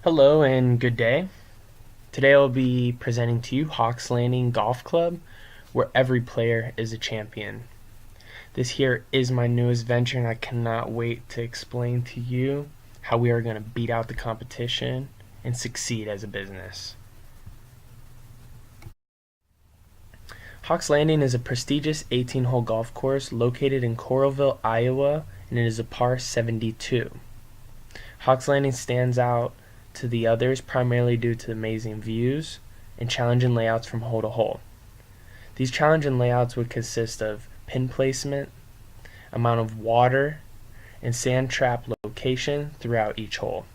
Hello and good day. Today I'll be presenting to you Hawks Landing Golf Club, where every player is a champion. This here is my newest venture, and I cannot wait to explain to you how we are going to beat out the competition and succeed as a business. Hawks Landing is a prestigious 18-hole golf course located in Coralville, Iowa, and it is a par 72. Hawks Landing stands out to the others primarily due to the amazing views and challenging layouts from hole to hole. These challenging layouts would consist of pin placement, amount of water, and sand trap location throughout each hole.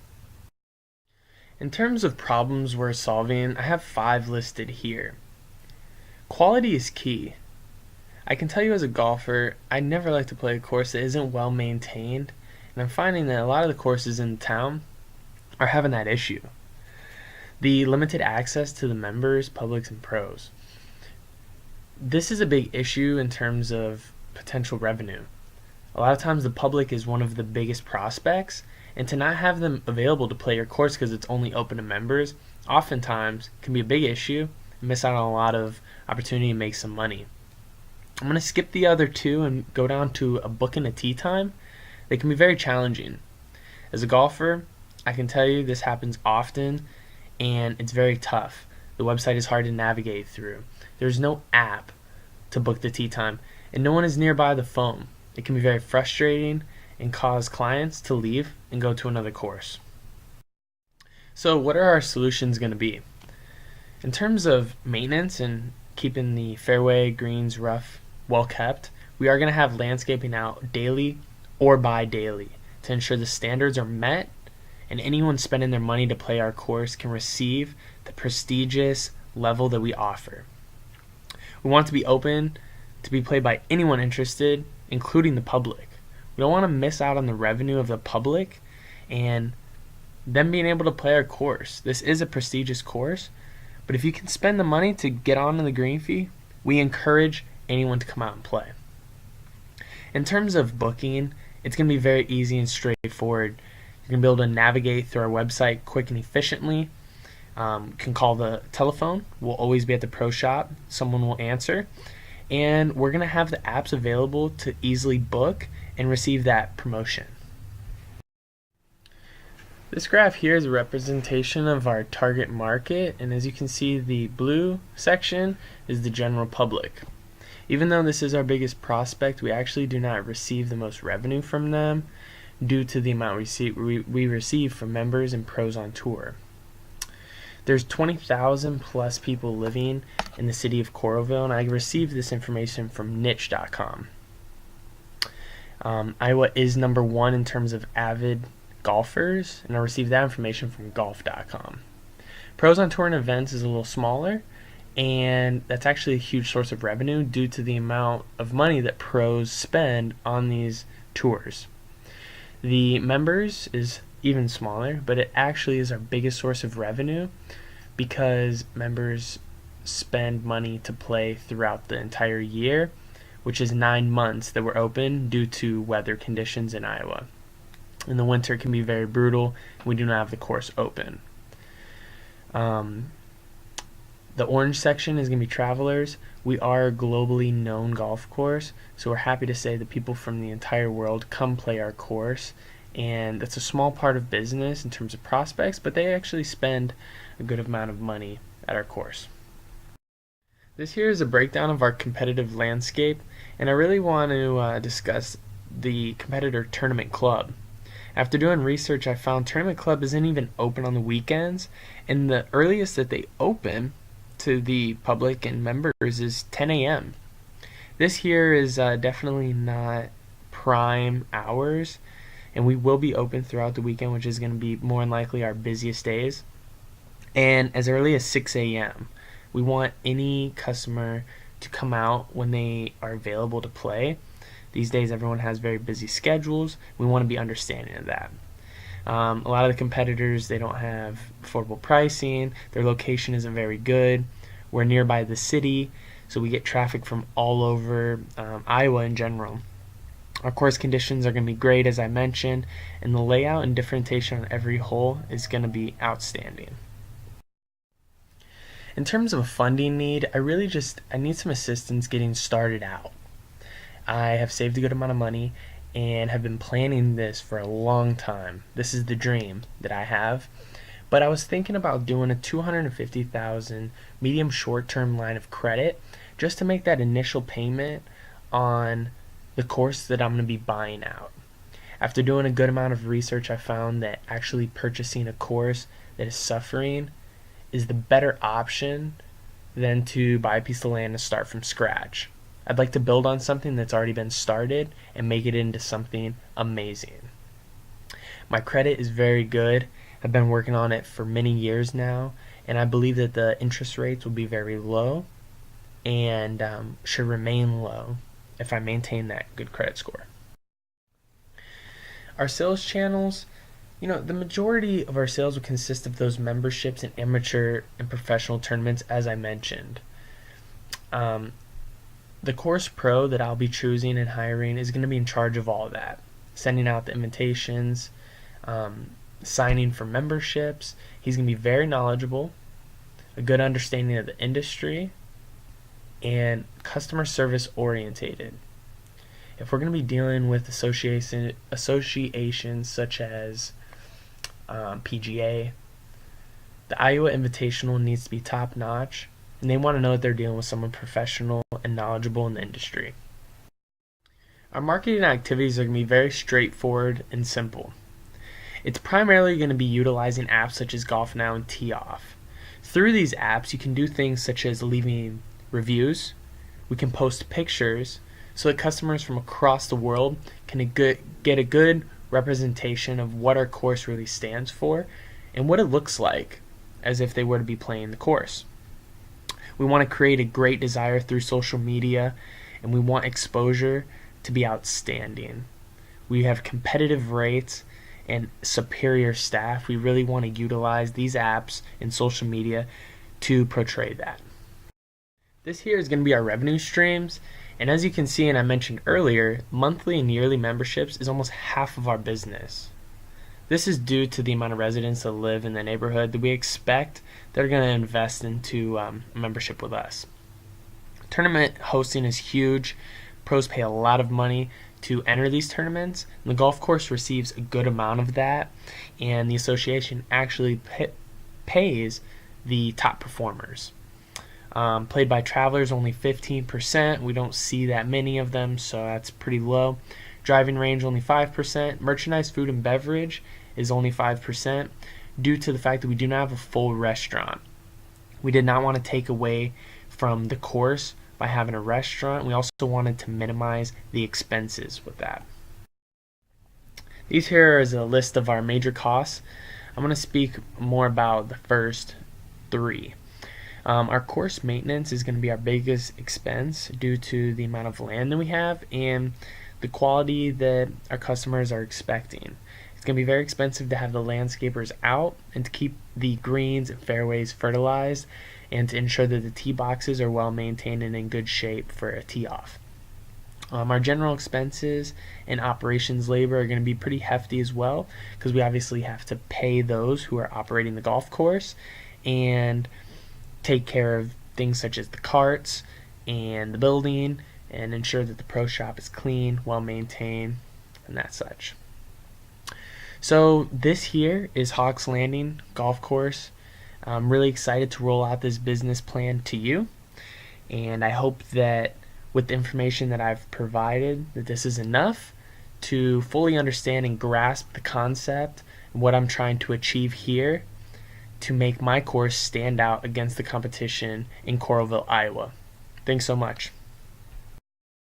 In terms of problems we're solving, I have 5 listed here. Quality is key. I can tell you as a golfer, I never like to play a course that isn't well maintained, and I'm finding that a lot of the courses in town are having that issue. The limited access to the members, publics, and pros. This is a big issue in terms of potential revenue. A lot of times the public is one of the biggest prospects, and to not have them available to play your course because it's only open to members oftentimes can be a big issue and miss out on a lot of opportunity to make some money. I'm going to skip the other 2 and go down to a book and a tee time. They can be very challenging. As a golfer, I can tell you this happens often, and it's very tough. The website is hard to navigate through. There's no app to book the tee time, and no one is nearby the phone. It can be very frustrating and cause clients to leave and go to another course. So what are our solutions going to be? In terms of maintenance and keeping the fairway, greens, rough, well kept, we are going to have landscaping out daily or bi-daily to ensure the standards are met and anyone spending their money to play our course can receive the prestigious level that we offer. We want it to be open to be played by anyone interested, including the public. We don't want to miss out on the revenue of the public and them being able to play our course. This is a prestigious course, but if you can spend the money to get on the green fee, we encourage anyone to come out and play. In terms of booking, it's going to be very easy and straightforward. You're going to be able to navigate through our website quick and efficiently. Can call the telephone. We'll always be at the pro shop. Someone will answer. And we're going to have the apps available to easily book and receive that promotion. This graph here is a representation of our target market, and as you can see, the blue section is the general public. Even though this is our biggest prospect, we actually do not receive the most revenue from them due to the amount we receive from members and pros on tour. There's 20,000 plus people living in the city of Coralville, and I received this information from niche.com. Iowa is number 1 in terms of avid golfers, and I received that information from golf.com. Pros on tour and events is a little smaller, and that's actually a huge source of revenue due to the amount of money that pros spend on these tours. The members is even smaller, but it actually is our biggest source of revenue because members spend money to play throughout the entire year, which is 9 months that we're open due to weather conditions in Iowa. In the winter it can be very brutal. We do not have the course open. The orange section is going to be travelers. We are a globally known golf course, so we're happy to say that people from the entire world come play our course, and that's a small part of business in terms of prospects, but they actually spend a good amount of money at our course. This here is a breakdown of our competitive landscape, and I really want to discuss the competitor Tournament Club. After doing research, I found Tournament Club isn't even open on the weekends, and the earliest that they open to the public and members is 10 a.m. This here is definitely not prime hours, and we will be open throughout the weekend, which is going to be more than likely our busiest days, and as early as 6 a.m. We want any customer to come out when they are available to play. These days everyone has very busy schedules. We want to be understanding of that. A lot of the competitors, they don't have affordable pricing. Their location isn't very good. We're nearby the city, so we get traffic from all over Iowa in general. Our course conditions are going to be great, as I mentioned, and the layout and differentiation on every hole is going to be outstanding. In terms of a funding need, I need some assistance getting started out. I have saved a good amount of money and have been planning this for a long time. This is the dream that I have. But I was thinking about doing a $250,000 medium short-term line of credit just to make that initial payment on the course that I'm going to be buying out. After doing a good amount of research, I found that actually purchasing a course that is suffering is the better option than to buy a piece of land and start from scratch. I'd like to build on something that's already been started and make it into something amazing. My credit is very good. I've been working on it for many years now, and I believe that the interest rates will be very low and should remain low if I maintain that good credit score. Our sales channels, the majority of our sales will consist of those memberships in amateur and professional tournaments, as I mentioned. The course pro that I'll be choosing and hiring is going to be in charge of all of that, sending out the invitations, signing for memberships. He's going to be very knowledgeable, a good understanding of the industry, and customer service orientated. If we're going to be dealing with associations such as PGA, the Iowa Invitational needs to be top notch, and they want to know that they're dealing with someone professional and knowledgeable in the industry. Our marketing activities are going to be very straightforward and simple. It's primarily going to be utilizing apps such as GolfNow and Tee Off. Through these apps, you can do things such as leaving reviews. We can post pictures so that customers from across the world can get a good representation of what our course really stands for and what it looks like as if they were to be playing the course. We want to create a great desire through social media, and we want exposure to be outstanding. We have competitive rates and superior staff. We really want to utilize these apps and social media to portray that. This here is going to be our revenue streams, and as you can see, and I mentioned earlier, monthly and yearly memberships is almost half of our business. This is due to the amount of residents that live in the neighborhood that we expect that are going to invest into a membership with us. Tournament hosting is huge. Pros pay a lot of money to enter these tournaments, and the golf course receives a good amount of that, and the association actually pays the top performers. Played by travelers, only 15%. We don't see that many of them, so that's pretty low. Driving range, only 5%. Merchandise, food, and beverage is only 5% due to the fact that we do not have a full restaurant. We did not want to take away from the course by having a restaurant. We also wanted to minimize the expenses with that. These here is a list of our major costs. I'm going to speak more about the first three. Our course maintenance is going to be our biggest expense due to the amount of land that we have and the quality that our customers are expecting. It's going to be very expensive to have the landscapers out and to keep the greens and fairways fertilized and to ensure that the tee boxes are well maintained and in good shape for a tee off. Our general expenses and operations labor are going to be pretty hefty as well, because we obviously have to pay those who are operating the golf course and take care of things such as the carts and the building and ensure that the pro shop is clean, well maintained, and that such. So this here is Hawks Landing Golf Course. I'm really excited to roll out this business plan to you, and I hope that with the information that I've provided that this is enough to fully understand and grasp the concept and what I'm trying to achieve here to make my course stand out against the competition in Coralville, Iowa. Thanks so much.